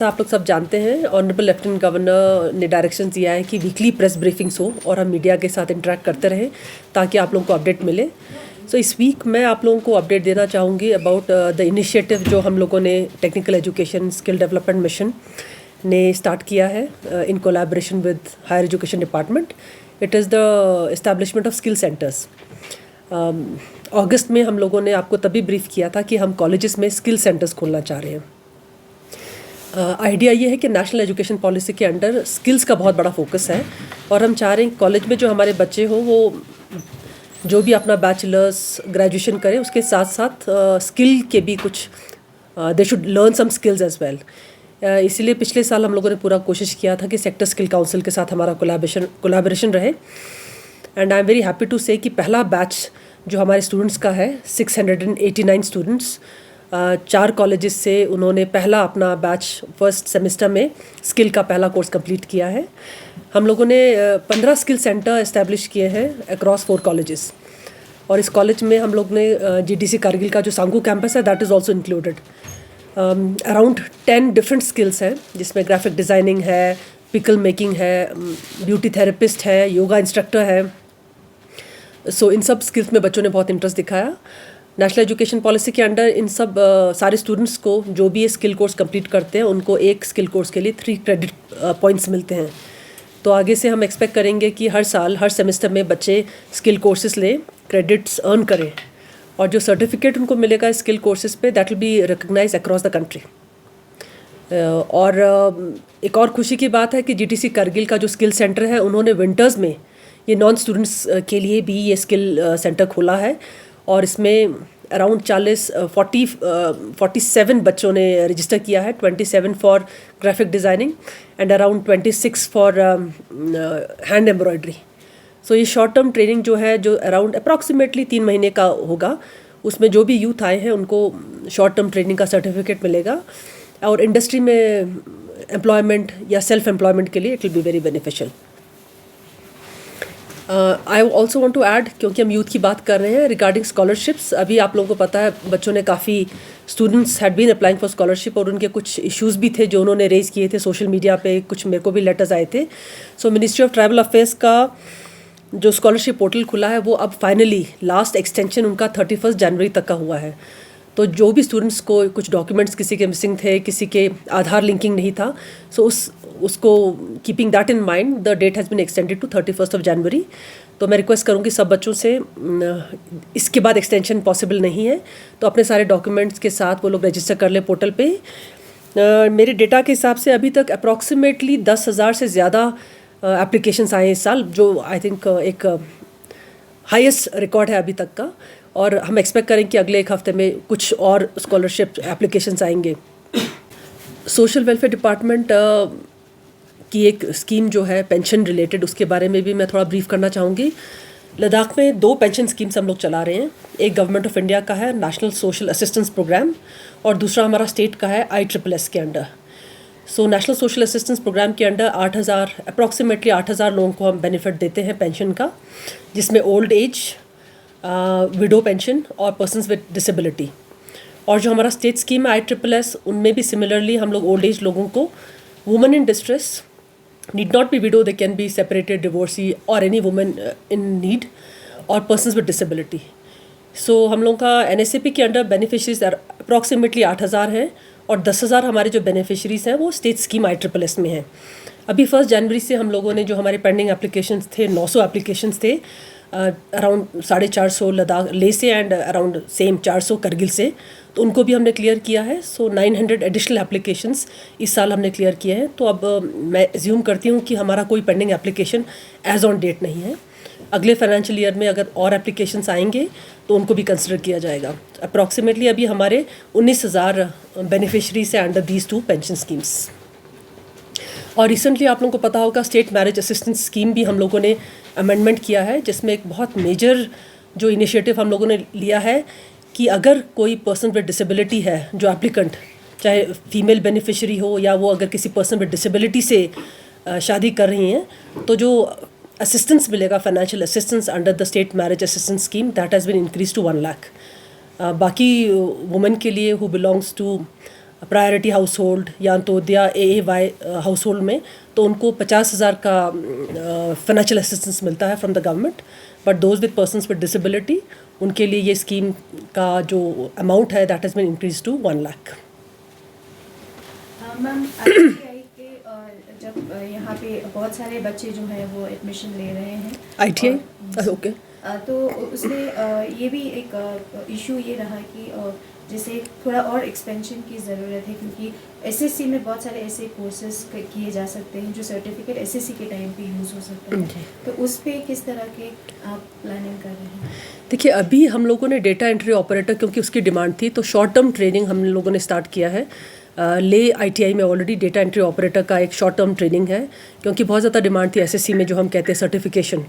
आप लोग सब जानते हैं ऑनरेबल लेफ्टिनेंट गवर्नर ने डायरेक्शन दिया है कि वीकली प्रेस ब्रीफिंग्स हो और हम मीडिया के साथ इंटरेक्ट करते रहें ताकि आप लोगों को अपडेट मिले। सो इस वीक मैं आप लोगों को अपडेट देना चाहूँगी अबाउट द इनिशिएटिव जो हम लोगों ने technical education skill development mission ने स्टार्ट किया है in collaboration with higher education department. It is the establishment of skill centres. अगस्त में हम लोगों ने आपको तभी ब्रीफ किया था कि हम कॉलेजेस में स्किल सेंटर्स खोलना चाह रहे हैं। आइडिया ये है कि नेशनल एजुकेशन पॉलिसी के अंडर स्किल्स का बहुत बड़ा फोकस है और हम चाह रहे हैं कॉलेज में जो हमारे बच्चे हो वो जो भी अपना बैचलर्स ग्रेजुएशन करें उसके साथ साथ स्किल के भी कुछ they should learn some skills as well. इसीलिए पिछले साल हम लोगों ने पूरा कोशिश किया था कि सेक्टर स्किल काउंसिल के साथ हमारा कोलैबोरेशन रहे and I am very happy to say कि पहला बैच जो हमारे स्टूडेंट्स का है 689 स्टूडेंट्स 4 कॉलेजेस से उन्होंने पहला अपना बैच फर्स्ट सेमेस्टर में स्किल का पहला कोर्स कंप्लीट किया है। हम लोगों ने 15 स्किल सेंटर इस्टेब्लिश किए हैं अक्रॉस 4 कॉलेजेस और इस कॉलेज में हम लोग ने जीडीसी कारगिल का जो सांगू कैंपस है that is also included. Around 10 different skills हैं जिसमें ग्राफिक डिज़ाइनिंग है, पिकल मेकिंग है, ब्यूटी थेरेपिस्ट है, योगा इंस्ट्रक्टर है। सो इन सब स्किल्स में बच्चों ने बहुत इंटरेस्ट दिखाया। नेशनल एजुकेशन पॉलिसी के अंडर इन सब सारे स्टूडेंट्स को जो भी ये स्किल कोर्स कंप्लीट करते हैं उनको एक स्किल कोर्स के लिए 3 क्रेडिट पॉइंट्स मिलते हैं। तो आगे से हम एक्सपेक्ट करेंगे कि हर साल हर सेमेस्टर में बच्चे स्किल कोर्सेज लें, क्रेडिट्स अर्न करें और जो सर्टिफिकेट उनको मिलेगा स्किल कोर्सेज पे that will be recognise across the country. और एक और खुशी की बात है कि जीटीसी कारगिल का जो स्किल सेंटर है उन्होंने विंटर्स में ये नॉन स्टूडेंट्स के लिए भी ये स्किल सेंटर खोला है और इसमें अराउंड 47 बच्चों ने रजिस्टर किया है, 27 for graphic designing and around 26 for hand embroidery. So ये शॉर्ट टर्म ट्रेनिंग जो है जो अराउंड अप्रॉक्सीमेटली 3 महीने का होगा उसमें जो भी यूथ आए हैं उनको शॉर्ट टर्म ट्रेनिंग का सर्टिफिकेट मिलेगा और इंडस्ट्री में एम्प्लॉयमेंट या सेल्फ एम्प्लॉयमेंट के लिए it will be very beneficial. I also want to add क्योंकि हम यूथ की बात कर रहे हैं रिगार्डिंग स्कॉलरशिप्स। अभी आप लोगों को पता है बच्चों ने काफ़ी students had been applying for scholarship और उनके कुछ इश्यूज़ भी थे जो उन्होंने रेज़ किए थे सोशल मीडिया पे, कुछ मेरे को भी लेटर्स आए थे। सो मिनिस्ट्री ऑफ ट्राइबल अफेयर्स का जो स्कॉलरशिप पोर्टल खुला है वो अब फाइनली लास्ट एक्सटेंशन उनका 31 जनवरी तक का हुआ है। तो जो भी स्टूडेंट्स को कुछ डॉक्यूमेंट्स किसी के मिसिंग थे, किसी के आधार लिंकिंग नहीं था, सो उसको keeping that in mind the date has been extended to 31 January. तो मैं रिक्वेस्ट करूँगी सब बच्चों से इसके बाद एक्सटेंशन पॉसिबल नहीं है तो अपने सारे डॉक्यूमेंट्स के साथ वो लोग रजिस्टर कर ले पोर्टल पे। मेरे डेटा के हिसाब से अभी तक अप्रॉक्सीमेटली 10,000 से ज़्यादा एप्लीकेशंस आए इस साल जो आई थिंक एक हाईएस्ट रिकॉर्ड है अभी तक का और हम एक्सपेक्ट करें कि अगले एक हफ्ते में कुछ और स्कॉलरशिप एप्लीकेशंस आएंगे। सोशल वेलफेयर डिपार्टमेंट की एक स्कीम जो है पेंशन रिलेटेड उसके बारे में भी मैं थोड़ा ब्रीफ करना चाहूँगी। लद्दाख में 2 पेंशन स्कीम्स हम लोग चला रहे हैं। एक गवर्नमेंट ऑफ इंडिया का है नेशनल सोशल असिस्टेंस प्रोग्राम और दूसरा हमारा स्टेट का है ISSS के under. So national social assistance programme के अंडर 8,000 अप्रॉक्सीमेटली 8,000 लोगों को हम बेनिफिट देते हैं पेंशन का, जिसमें ओल्ड एज, विडो पेंशन और पर्सन्स विद डिसेबिलिटी। और जो हमारा स्टेट स्कीम है ISSS उनमें भी सिमिलरली हम लोग ओल्ड एज लोगों को, women in distress need not be widow, they can be separated, divorcee or any woman in need or persons with disability. So हम लोगों का NSAP के अंडर बेनिफिशरीज अप्रॉक्सीमेटली 8,000 हैं और 10,000 हमारे जो बेनिफिशरीज हैं वो स्टेट स्कीम ISSS में हैं। अभी 1 जनवरी से हम लोगों ने जो हमारे पेंडिंग एप्लीकेशंस थे 900 एप्लीकेशंस थे अराउंड 450 लद्दाख ले से एंड अराउंड सेम 400 करगिल से, तो उनको भी हमने क्लियर किया है। सो 900 एडिशनल एप्लीकेशंस इस साल हमने क्लियर किए हैं। तो अब मैं एज्यूम करती हूँ कि हमारा कोई pending application as on date नहीं है। अगले फाइनेंशियल ईयर में अगर और एप्लीकेशंस आएंगे तो उनको भी कंसिडर किया जाएगा। अप्रॉक्सीमेटली अभी हमारे 19,000 बेनिफिशरीज हैं अंडर दीज 2 पेंशन स्कीम्स। और रिसेंटली आप लोगों को पता होगा स्टेट मैरिज असिस्टेंस स्कीम भी हम लोगों ने अमेंडमेंट किया है, जिसमें एक बहुत मेजर जो इनिशिएटिव हम लोगों ने लिया है कि अगर कोई पर्सन विद डिसेबिलिटी है जो एप्लीकेंट, चाहे फीमेल बेनिफिशरी हो या वो अगर किसी पर्सन विद डिसेबिलिटी से शादी कर रही हैं तो जो असिस्टेंस मिलेगा financial assistance under the state marriage assistance scheme that has been increase to 1 lakh. बाकी वुमेन के लिए who belongs to priority household या अंत्योदया AAY हाउस होल्ड में, तो उनको 50,000 का फाइनेंशियल असिस्टेंस मिलता है from the government. But those with persons with disability, उनके लिए ये स्कीम का जो अमाउंट है that has been increase to 1 lakh. Ma'am ITI के जब यहाँ पे बहुत सारे बच्चे जो हैं वो एडमिशन ले रहे हैं ITI ओके, तो उसमें ये भी एक इशू ये रहा कि जैसे थोड़ा और एक्सपेंशन की ज़रूरत है, क्योंकि SSC में बहुत सारे ऐसे कोर्सेज किए जा सकते हैं जो सर्टिफिकेट SSC के टाइम पे यूज़ हो सकता है, तो उस पर किस तरह के आप प्लानिंग कर रहे हैं? देखिए अभी हम लोगों ने डेटा एंट्री ऑपरेटर, क्योंकि उसकी डिमांड थी, तो शॉर्ट टर्म ट्रेनिंग हम लोगों ने स्टार्ट किया है। ले ITI में ऑलरेडी डेटा एंट्री ऑपरेटर का एक शॉर्ट टर्म ट्रेनिंग है, क्योंकि बहुत ज़्यादा डिमांड थी SSC में जो हम कहते हैं सर्टिफिकेशन।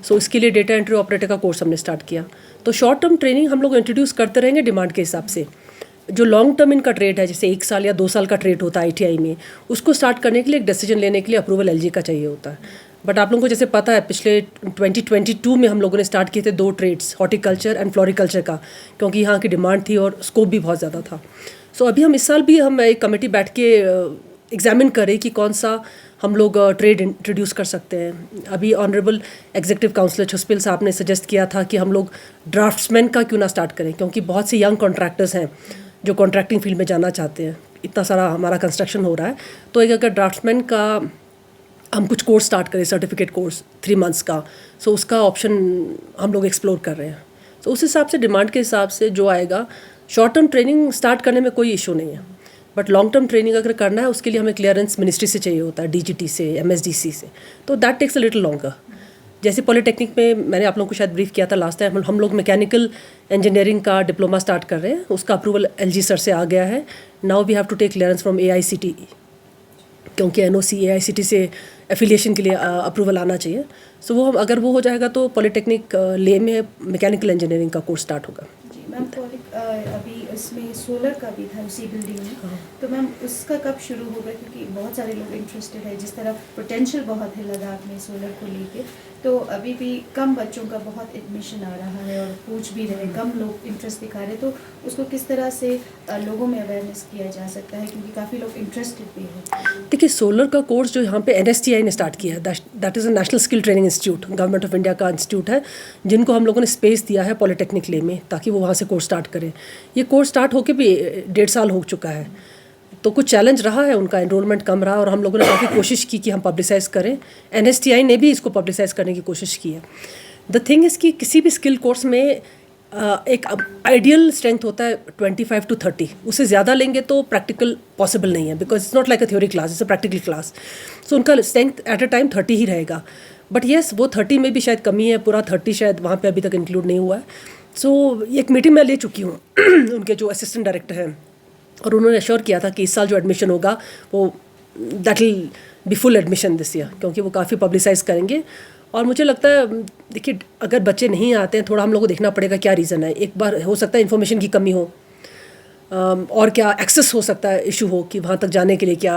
सो इसके लिए डेटा एंट्री ऑपरेटर का कोर्स हमने स्टार्ट किया। तो शॉर्ट टर्म ट्रेनिंग हम लोग इंट्रोड्यूस करते रहेंगे डिमांड के हिसाब से। जो लॉन्ग टर्म इनका ट्रेड है, जैसे 1 साल या 2 साल का ट्रेड होता है ITI में, उसको स्टार्ट करने के लिए एक डिसीजन लेने के लिए अप्रूवल LG का चाहिए होता है। बट आप लोगों को जैसे पता है पिछले 2022 में हम लोगों ने स्टार्ट किए थे 2 ट्रेड्स, हॉर्टिकल्चर एंड फ्लोरिकल्चर का, क्योंकि यहाँ की डिमांड थी और स्कोप भी बहुत ज़्यादा था। सो अभी हम इस साल भी हम एक कमेटी बैठ के एग्जामिन करें कि कौन सा हम लोग ट्रेड इंट्रोड्यूस कर सकते हैं। अभी ऑनरेबल एग्जीक्यूटिव काउंसलर छुस्पिल साहब ने सजेस्ट किया था कि हम लोग ड्राफ्ट्समैन का क्यों ना स्टार्ट करें, क्योंकि बहुत से यंग कॉन्ट्रैक्टर्स हैं जो कॉन्ट्रैक्टिंग फील्ड में जाना चाहते हैं। इतना सारा हमारा कंस्ट्रक्शन हो रहा है, तो एक अगर ड्राफ्ट्समैन का हम कुछ कोर्स स्टार्ट करें, सर्टिफिकेट कोर्स 3 मंथ्स का, सो उसका ऑप्शन हम लोग एक्सप्लोर कर रहे हैं। तो उस हिसाब से डिमांड के हिसाब से जो आएगा, शॉर्ट टर्म ट्रेनिंग स्टार्ट करने में कोई इशू नहीं है, बट लॉन्ग टर्म ट्रेनिंग अगर करना है उसके लिए हमें क्लियरेंस मिनिस्ट्री से चाहिए होता है, DGT से, MSDC से, तो that takes a little longer. जैसे पॉलिटेक्निक में मैंने आप लोगों को शायद ब्रीफ किया था लास्ट टाइम, हम लोग मैकेनिकल इंजीनियरिंग का डिप्लोमा स्टार्ट कर रहे हैं, उसका अप्रूवल LG सर से आ गया है। Now we have to take clearance from AICTE, क्योंकि NOC AICTE से एफिलिएशन के लिए अप्रूवल आना चाहिए। सो वो अगर वो हो जाएगा तो पॉलिटेक्निक ले में मैकेनिकल इंजीनियरिंग का कोर्स स्टार्ट होगा। जी मैम, अभी इसमें सोलर का भी था उसी बिल्डिंग में, तो मैम उसका कब शुरू होगा? क्योंकि बहुत सारे लोग इंटरेस्टेड है, जिस तरह पोटेंशियल बहुत है लद्दाख में सोलर को लेके, तो अभी भी कम बच्चों का बहुत एडमिशन आ रहा है और पूछ भी रहे, कम लोग इंटरेस्ट दिखा रहे, तो उसको किस तरह से लोगों में अवेयरनेस किया जा सकता है, क्योंकि काफ़ी लोग इंटरेस्टेड भी हैं। देखिए सोलर का कोर्स जो यहाँ पे NSTI ने स्टार्ट किया है, that is a national skill training institute, government of India का इंस्टीट्यूट है, जिनको हम लोगों ने स्पेस दिया है पॉलिटेक्निक ले में, ताकि वो वहाँ से कोर्स स्टार्ट करें। ये कोर्स स्टार्ट होकर भी 1.5 साल हो चुका है, तो कुछ चैलेंज रहा है, उनका एनरोलमेंट कम रहा, और हम लोगों ने काफ़ी कोशिश की कि हम पब्लिसाइज़ करें। NSTI ने भी इसको पब्लिसाइज़ करने की कोशिश की है। द थिंग इज़ कि किसी भी स्किल कोर्स में एक आइडियल स्ट्रेंथ होता है 25 to 30, उससे ज़्यादा लेंगे तो प्रैक्टिकल पॉसिबल नहीं है, because it's not like a theory class, it's a practical class. So उनका स्ट्रेंथ एट अ टाइम 30 ही रहेगा, बट येस वो 30 में भी शायद कमी है, पूरा 30 शायद वहाँ पे अभी तक इंक्लूड नहीं हुआ है। सो एक मीटिंग मैं ले चुकी हूँ उनके जो असिस्टेंट डायरेक्टर हैं, और उन्होंने एश्योर किया था कि इस साल जो एडमिशन होगा वो that will B full admission this year, क्योंकि वो काफ़ी पब्लिसाइज़ करेंगे। और मुझे लगता है देखिए अगर बच्चे नहीं आते हैं, थोड़ा हम लोग को देखना पड़ेगा क्या रीज़न है। एक बार हो सकता है इन्फॉर्मेशन की कमी हो, और क्या एक्सेस हो सकता है इशू हो कि वहाँ तक जाने के लिए क्या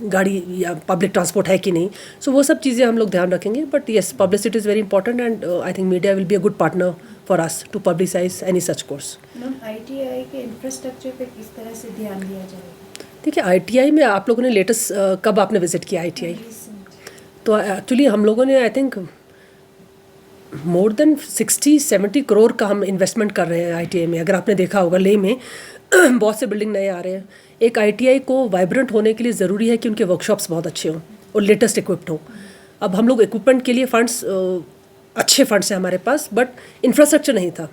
गाड़ी या पब्लिक ट्रांसपोर्ट है कि नहीं। सो वो सब चीज़ें हम लोग ध्यान रखेंगे, but yes publicity is very important, and I think media will be a good partner for us to publicise any such course. Ma'am ITI के इंफ्रास्ट्रक्चर पे किस तरह से ध्यान दिया जाएगा? देखिए ITI में आप लोगों ने लेटेस्ट कब आपने विजिट किया ITI? तो एक्चुअली हम लोगों ने I think more than 60-70 crore का हम इन्वेस्टमेंट कर रहे हैं ITI में। अगर आपने देखा होगा ले में बहुत से बिल्डिंग नए आ रहे हैं। एक ITI को वाइब्रेंट होने के लिए ज़रूरी है कि उनके वर्कशॉप्स बहुत अच्छे हों और लेटेस्ट इक्विप्ड हों। अब हम लोग इक्विपमेंट के लिए फंड्स अच्छे फंड्स हैं हमारे पास, बट इंफ्रास्ट्रक्चर नहीं था,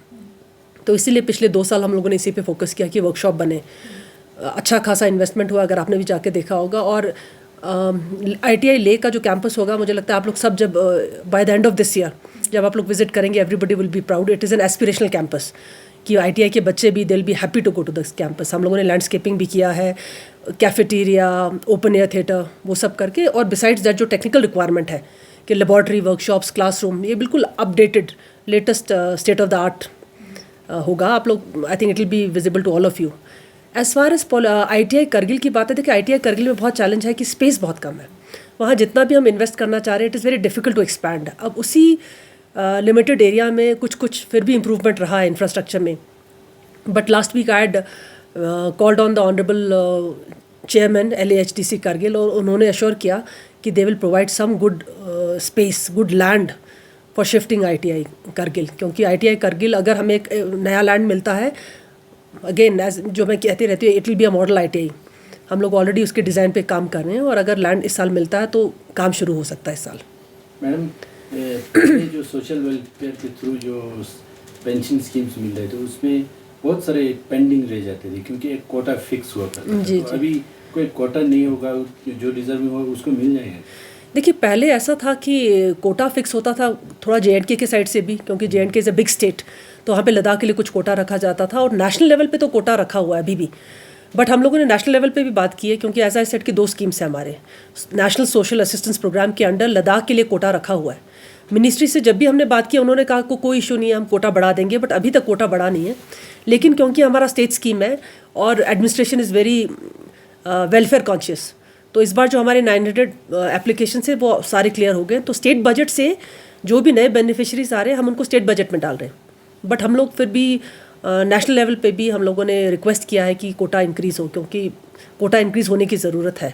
तो इसीलिए पिछले 2 साल हम लोगों ने इसी पे फोकस किया कि वर्कशॉप बने। अच्छा खासा इन्वेस्टमेंट हुआ, अगर आपने भी जाके देखा होगा। और ITI ले का जो कैंपस होगा, मुझे लगता है आप लोग सब जब by the end of this year जब आप लोग विजिट करेंगे, everybody will be proud. It is an aspirational campus कि ITI के बच्चे भी will be happy to go to this campus. हम लोगों ने लैंडस्केपिंग भी किया है, कैफेटेरिया, ओपन एयर थिएटर, वो सब करके। और बिसाइड्स दैट जो टेक्निकल रिक्वायरमेंट है कि लेबॉर्ट्री, वर्कशॉप्स, क्लासरूम, ये बिल्कुल updated latest state of the art होगा। आप लोग I think it will be visible to all of you. As far as ITI Kargil की बात है, देखिए ITI करगिल में बहुत चैलेंज है कि स्पेस बहुत कम है। वहाँ जितना भी हम इन्वेस्ट करना चाह रहे हैं, it is very difficult to expand. अब उसी लिमिटेड एरिया में कुछ फिर भी इम्प्रूवमेंट रहा है इंफ्रास्ट्रक्चर में। But last week I had called on the honourable chairman LAHDC Kargil, और उन्होंने अश्योर किया कि they will provide some good space, good land for shifting ITI Kargil, क्योंकि ITI कारगिल अगर हमें एक नया लैंड मिलता है, अगेन एज जो मैं कहती रहती हूँ, it will be a model ITI। हम लोग ऑलरेडी उसके डिज़ाइन पे काम कर रहे हैं, और अगर लैंड इस साल मिलता है तो काम शुरू हो सकता है इस साल। मैडम, पहले जो सोशल वेलफेयर के थ्रू जो पेंशन स्कीम्स मिल रहे थे उसमें बहुत सारे पेंडिंग रह जाते थे, क्योंकि एक कोटा फिक्स हुआ करता था। जी, तो जी। अभी कोई कोटा नहीं होगा, जो रिजर्व में होगा उसको मिल जाएगा। देखिए, पहले ऐसा था कि कोटा फिक्स होता था थोड़ा JNK के साइड से भी, क्योंकि JNK is a big state, तो वहाँ पे लद्दाख के लिए कुछ कोटा रखा जाता था, और नेशनल लेवल पे तो कोटा रखा हुआ है अभी भी। बट हम लोगों ने नेशनल लेवल पे भी बात की है, क्योंकि एज आई सेड की 2 स्कीम्स हैं हमारे। नेशनल सोशल असिस्टेंस प्रोग्राम के अंडर लद्दाख के लिए कोटा रखा हुआ है। मिनिस्ट्री से जब भी हमने बात की, उन्होंने कहा कोई इशू नहीं है, हम कोटा बढ़ा देंगे, बट अभी तक कोटा बढ़ा नहीं है। लेकिन क्योंकि हमारा स्टेट स्कीम है और administration is very welfare conscious, तो इस बार जो हमारे 900 एप्लीकेशन है वो सारे क्लियर हो गए। तो स्टेट बजट से जो भी नए बेनिफिशरीज आ रहे हैं, हम उनको स्टेट बजट में डाल रहे हैं। बट हम लोग फिर भी नेशनल लेवल पे भी हम लोगों ने रिक्वेस्ट किया है कि कोटा इंक्रीज़ हो, क्योंकि कोटा इंक्रीज़ होने की ज़रूरत है।